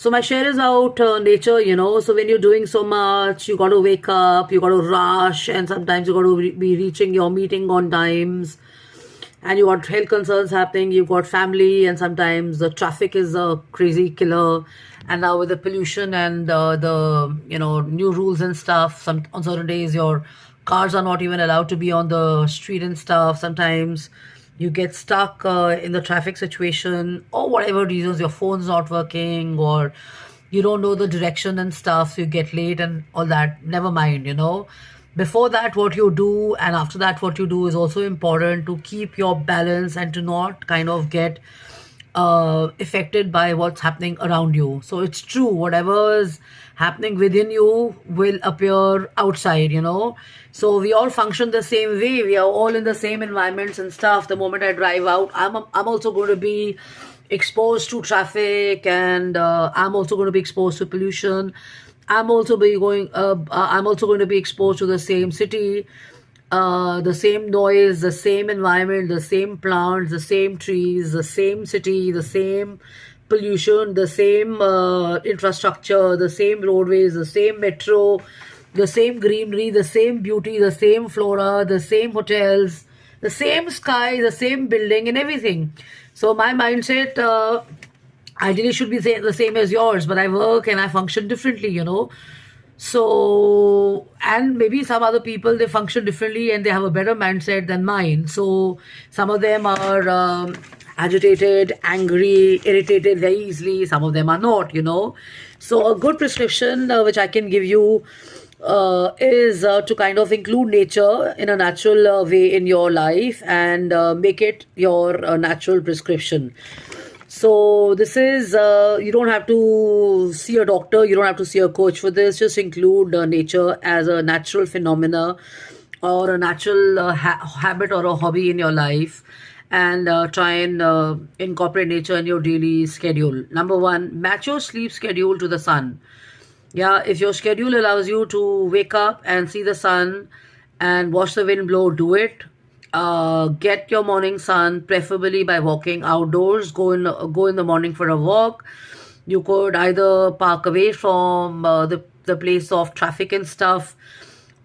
So my share is about nature, So when you're doing so much, you got to wake up, you got to rush, and sometimes you got to be reaching your meeting on times, and you got health concerns happening. You got family, and sometimes the traffic is a crazy killer. And now with the pollution and the new rules and stuff, some on certain days your cars are not even allowed to be on the street and stuff. Sometimes you get stuck in the traffic situation or whatever reasons, your phone's not working or you don't know the direction and stuff, so you get late and all that. Never mind. Before that, what you do, and after that, what you do is also important to keep your balance and to not kind of get affected by what's happening around you. So it's true, whatever is happening within you will appear outside. So we all function the same way. We are all in the same environments and stuff. The moment I drive out, I'm also going to be exposed to traffic, and I'm also going to be exposed to pollution. I'm also going to be exposed to the same city, the same noise, the same environment, the same plants, the same trees, the same city, the same pollution, the same infrastructure, the same roadways, the same metro, the same greenery, the same beauty, the same flora, the same hotels, the same sky, the same building, and everything. So my mindset ideally should be the same as yours, but I work and I function differently. So, and maybe some other people, they function differently and they have a better mindset than mine. So some of them are agitated, angry, irritated very easily. Some of them are not. So a good prescription which I can give you is to kind of include nature in a natural way in your life and make it your natural prescription. So this is, you don't have to see a doctor, you don't have to see a coach for this. Just include nature as a natural phenomena or a natural habit or a hobby in your life, and try and incorporate nature in your daily schedule. Number one, match your sleep schedule to the sun. Yeah, if your schedule allows you to wake up and see the sun and watch the wind blow, do it. Get your morning sun, preferably by walking outdoors. Go in the morning for a walk. You could either park away from the place of traffic and stuff,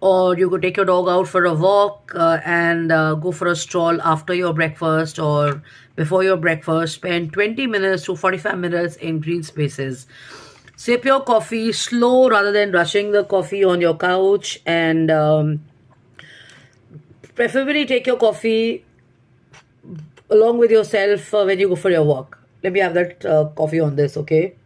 or you could take your dog out for a walk and go for a stroll after your breakfast or before your breakfast. Spend 20 minutes to 45 minutes in green spaces. Sip your coffee slow rather than rushing the coffee on your couch, and preferably take your coffee along with yourself when you go for your walk. Let me have that coffee on this, okay?